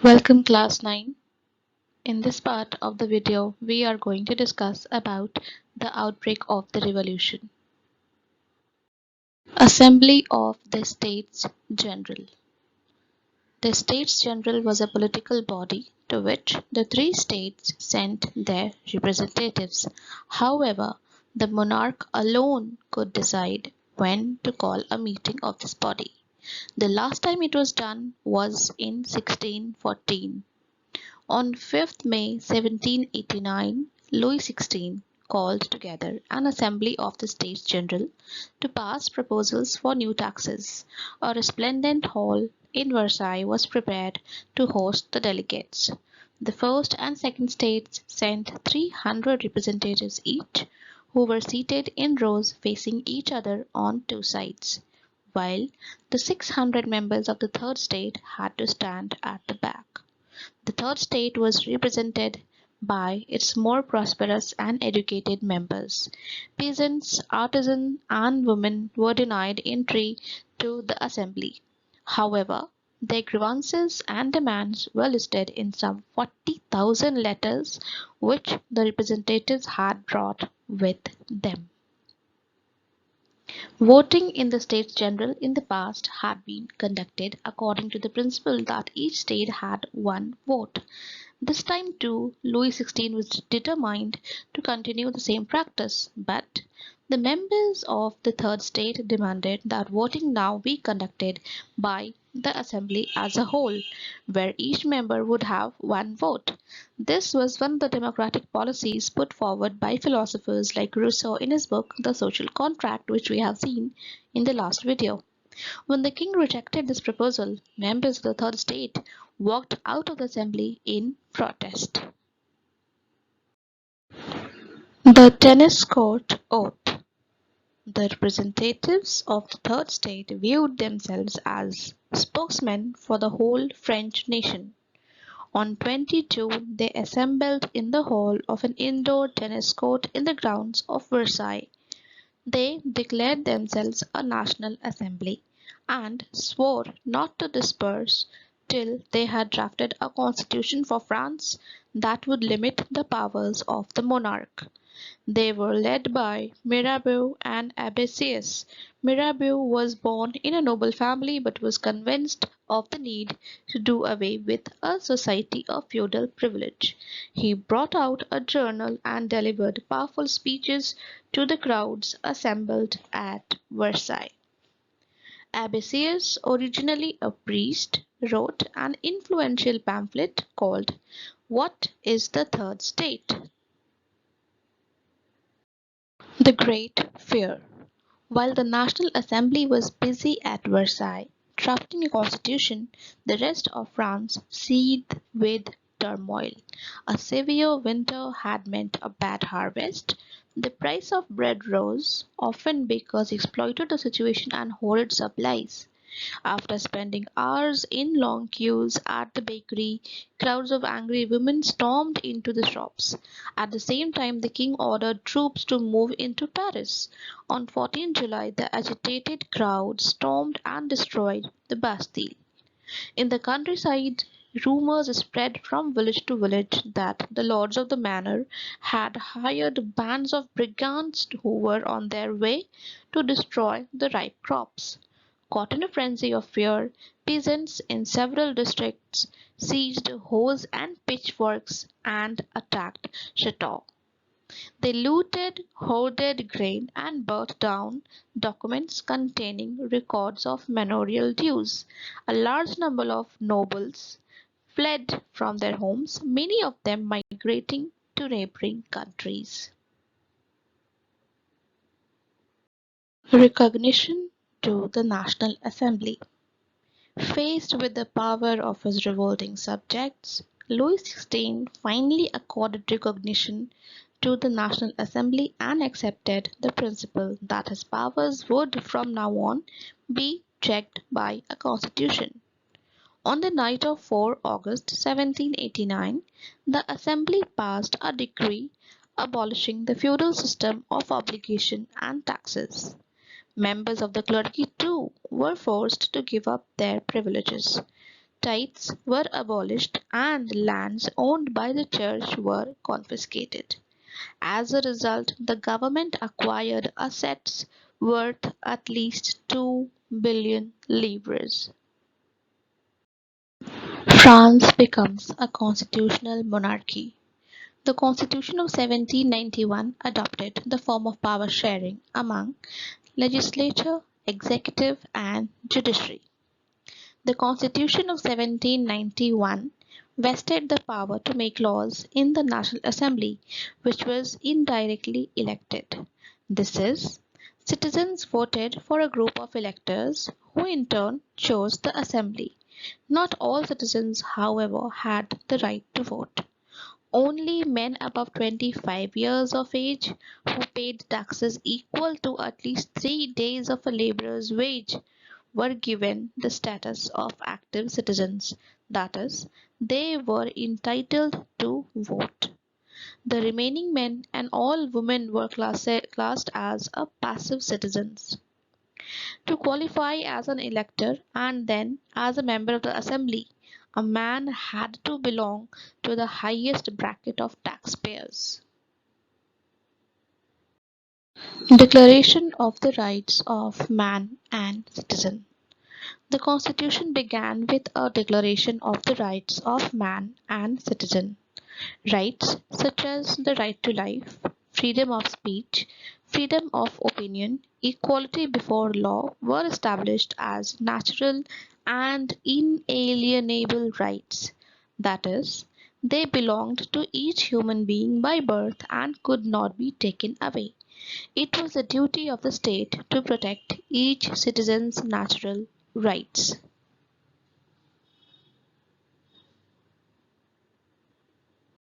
Welcome class 9. In this part of the video, we are going to discuss about the outbreak of the revolution. Assembly of the States General. The States General was a political body to which the three states sent their representatives. However, the monarch alone could decide when to call a meeting of this body. The last time it was done was in 1614. On 5th May 1789, Louis XVI called together an assembly of the States General to pass proposals for new taxes. A resplendent hall in Versailles was prepared to host the delegates. The first and second states sent 300 representatives each, who were seated in rows facing each other on two sides, while the 600 members of the third state had to stand at the back. The third state was represented by its more prosperous and educated members. Peasants, artisans, and women were denied entry to the assembly. However, their grievances and demands were listed in some 40,000 letters which the representatives had brought with them. Voting in the States General in the past had been conducted according to the principle that each state had one vote. This time too, Louis XVI was determined to continue the same practice, but the members of the third state demanded that voting now be conducted by the assembly as a whole, where each member would have one vote. This was one of the democratic policies put forward by philosophers like Rousseau in his book The Social Contract, which we have seen in the last video. When the king rejected this proposal, members of the third state walked out of the assembly in protest. The tennis court oath. The representatives of the third state viewed themselves as spokesmen for the whole French nation. On 20 June, they assembled in the hall of an indoor tennis court in the grounds of Versailles. They declared themselves a national assembly and swore not to disperse till they had drafted a constitution for France that would limit the powers of the monarch. They were led by Mirabeau and Abbassius. Mirabeau was born in a noble family but was convinced of the need to do away with a society of feudal privilege. He brought out a journal and delivered powerful speeches to the crowds assembled at Versailles. Abbassius, originally a priest, wrote an influential pamphlet called "What is the Third State?" The Great Fear. While the National Assembly was busy at Versailles drafting a constitution, the rest of France seethed with turmoil. A severe winter had meant a bad harvest. The price of bread rose. Often bakers exploited the situation and hoarded supplies. After spending hours in long queues at the bakery, crowds of angry women stormed into the shops. At the same time, the king ordered troops to move into Paris. On 14 July, the agitated crowd stormed and destroyed the Bastille. In the countryside, rumors spread from village to village that the lords of the manor had hired bands of brigands who were on their way to destroy the ripe crops. Caught in a frenzy of fear, peasants in several districts seized hoes and pitchforks and attacked chateaux. They looted, hoarded grain, and burnt down documents containing records of manorial dues. A large number of nobles fled from their homes, many of them migrating to neighboring countries. Recognition to the National Assembly. Faced with the power of his revolting subjects, Louis XVI finally accorded recognition to the National Assembly and accepted the principle that his powers would from now on be checked by a constitution. On the night of 4 August 1789, the Assembly passed a decree abolishing the feudal system of obligation and taxes. Members of the clergy, too, were forced to give up their privileges. Tithes were abolished and lands owned by the church were confiscated. As a result, the government acquired assets worth at least 2 billion livres. France becomes a constitutional monarchy. The Constitution of 1791 adopted the form of power sharing among legislature, executive, and judiciary. The Constitution of 1791 vested the power to make laws in the National Assembly, which was indirectly elected. This is, citizens voted for a group of electors who in turn chose the Assembly. Not all citizens, however, had the right to vote. Only men above 25 years of age who paid taxes equal to at least 3 days of a laborer's wage were given the status of active citizens, that is, they were entitled to vote. The remaining men and all women were classed as a passive citizens. To qualify as an elector and then as a member of the assembly, a man had to belong to the highest bracket of taxpayers. Declaration of the Rights of Man and Citizen. The Constitution began with a declaration of the rights of man and citizen. Rights such as the right to life, freedom of speech, freedom of opinion, equality before law were established as natural and inalienable rights. That is, they belonged to each human being by birth and could not be taken away. It was the duty of the state to protect each citizen's natural rights.